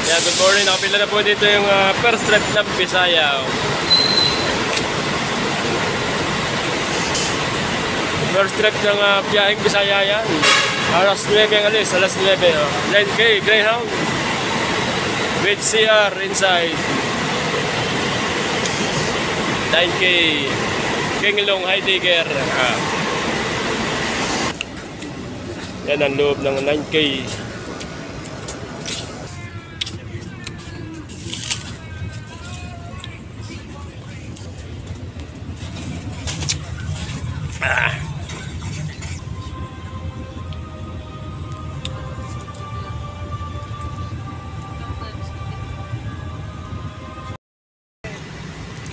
Yeah, good morning. Nakapila na po dito yung first trip ng Bisaya. First trip ng biyaheng Bisaya yan. Alas 9 ang alis, alas 9. 9K Greyhound with CR inside. 9K Kinglong Heidegger. Yan ang loob ng 9K.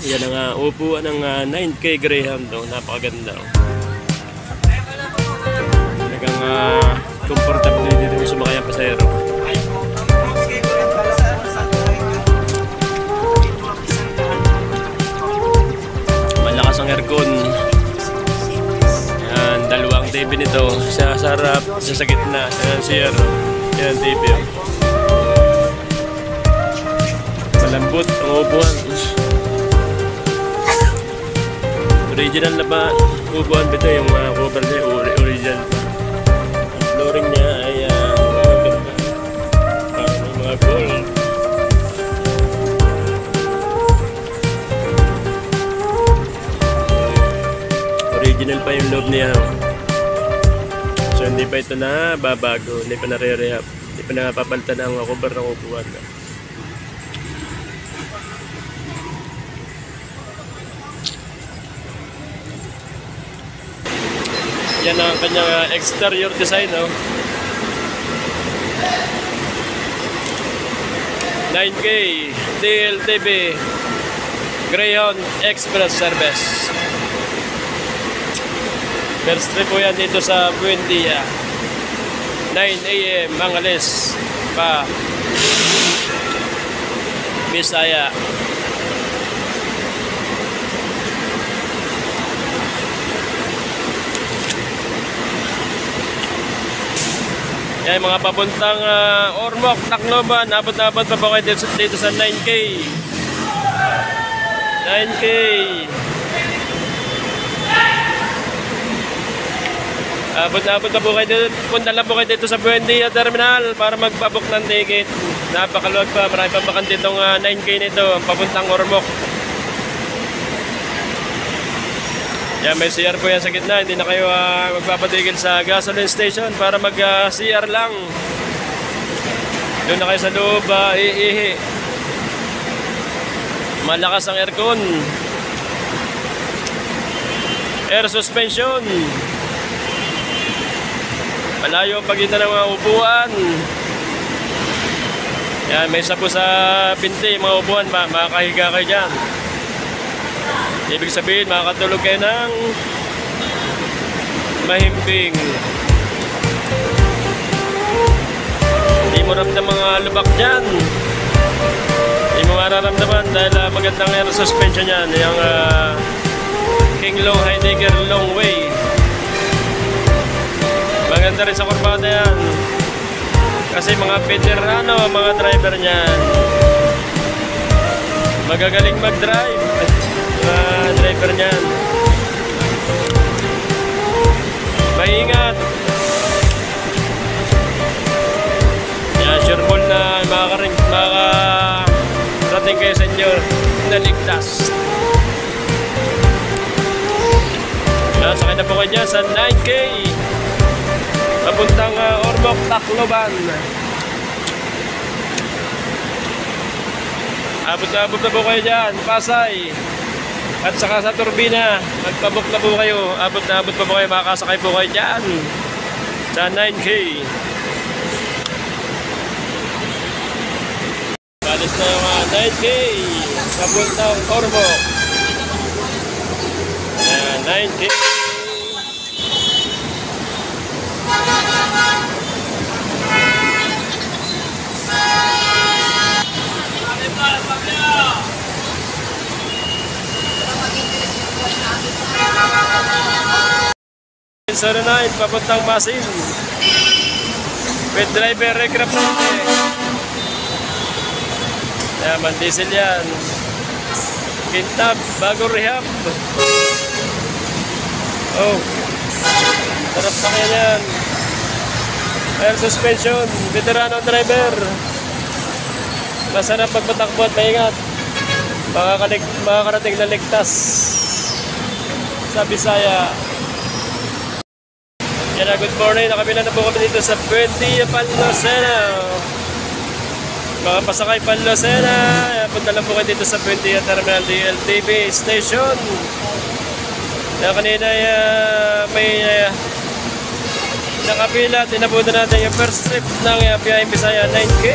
Yan ang upuan ng 9K Greyhound daw. Napakaganda. Talagang comfortable dito yung sumakay ang pasahero. Malakas ang aircon. Yan, dalawang TV nito. Sa harap, sa gitna. Yan, CR. Yan, TV. Malambot ang upuan. Original na ba? Upuan ba ito? Yung cover niya, original. Ang flooring niya ay maganda. Parang may mga gold. Original pa yung loob niya. So hindi pa ito na babago. Hindi pa nare-rehab. Hindi pa napapalitan ang cover ng upuan. Yan ang kanyang exterior design, no? 9K DLTV Greyhound Express Service. First trip po yan dito sa Buendia. 9 AM ang alis pa Bisaya. Yan, mga papuntang Ormoc, Tacloban, abot-abot pa po kayo dito sa 9K. 9K. Abot-abot pa po kayo dito. Punta lang po kayo dito sa Buendia Terminal para magpabook ng ticket. Napakaluwag pa, marami pa bakante itong 9K nito, papuntang Ormoc. Yan, may CR po yan sa gitna. Hindi na kayo magpapatigil sa gasoline station para mag-CR lang. Doon na kayo sa loob, iihi. Malakas ang aircon. Air suspension. Malayo ang pagitan ng mga upuan. Yan, may isa po sa pinti, mga upuan. Makakahiga kayo dyan. Ibig sabihin, makakatulog kayo ng mahimbing. Hindi mo ramdam mga lubak dyan. Hindi mo mararamdaman dahil magandang air suspension yan. Yung Kinglong Heidegger Long Way. Maganda rin sa kurbada yan. Kasi mga veterano, mga driver niyan, magagaling mag-drive. Driver niyan, maingat. Yan, sure ball na makakarating kayo sa inyo na ligtas. Yan, sakay na po kayo dyan sa 9K papuntang Ormoc, Tacloban. Abot na po kayo dyan, Pasay. At saka sa turbina, magpabook na po kayo. Abot pa po kayo, makakasakay po kayo dyan sa 9K. Balis na yung 9K papuntang Ormoc. Ayan, 9K. Sa 9, papuntang Masin with driver aircraft. Yaman diesel yan. Kintab, bago rehab. Oh, sarap pa kaya yan. Air suspension, veterano driver. Masarap magpatakbo at maingat. Makakarating na ligtas sa Bisaya. Yan na, good morning. Nakabila na po kami dito sa Buendia, Panlocena. Mga pasakay Panlocena, punta lang po kayo dito sa Buendia Terminal DLTV Station. Na kanina may nakapila at inabutan natin yung first trip ng Biyaheng Bisaya 9K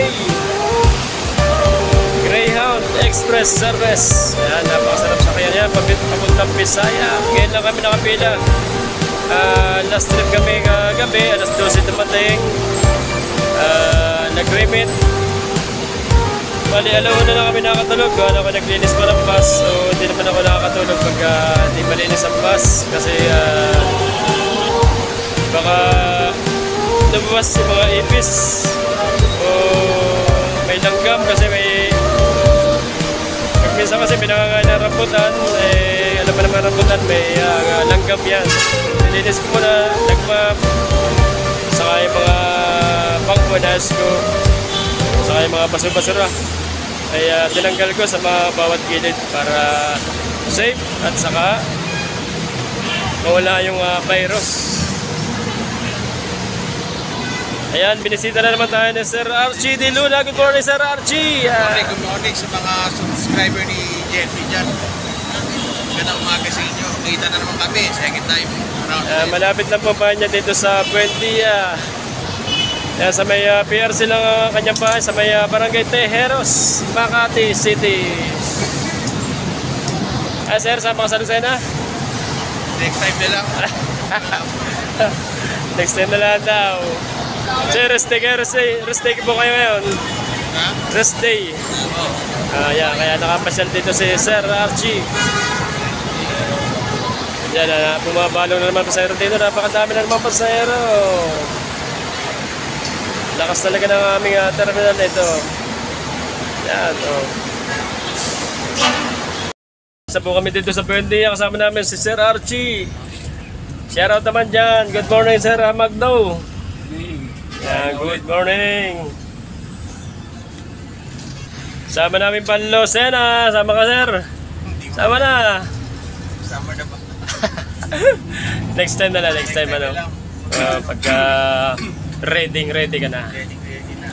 Greyhound Express Service. Yan, napakasarap sa kanya niya, papuntang Bisaya. Ngayon lang kami nakapila. Last trip kami kagabi, alas 12 dumating. Nag-remit. Bali, alauna na kami nakatulog. Ano ko, naglinis pa ng bus. So, hindi naman ako nakakatulog pag hindi malinis ang bus. Kasi baka lumabas yung mga ipis. O may langgam kasi may minsan kasi pinakakain ng rambutan, alam mo naman rambutan, may langgam yan. Nilinis ko muna, nagmap, saka yung mga pangpunas ko, saka yung mga basura-basura. Ay tinanggal ko sa mga bawat gilid para safe at saka mawala yung virus. Ayan, binisita na naman tayo ni Sir Archie De Luna. Good morning, Sir Archie. Good morning sa mga subscriber ni Jeffy dyan. Ganda umaga sa inyo. Kita na naman kami, second time. Malapit lang po ba niya dito sa Buendia. Ayan, sa may PRC lang ang kanyang bahay, sa may Barangay Tejeros, Makati City. Sir, saan mga salusena? Next time na lang. Next time na lang daw. Sir, rest day po kayo ngayon. Ha? Rest day. Oo. Yan, kaya nakapasyal dito si Sir Archie. Yan, bumabalo na naman pasahero dito. Napakadami na naman pasahero. Lakas talaga ng aming terminal ito. Yan, oh. Isa po kami dito sa Buendia. Kasama namin si Sir Archie. Shoutout naman dyan. Good morning, Sir Magdo. Yeah, good morning. Sama namin Panlocena. Sama ka, Sir. Sama na. Summer na ba? Next time na lang. Next time ano. Pagka ready ka na. Ready na.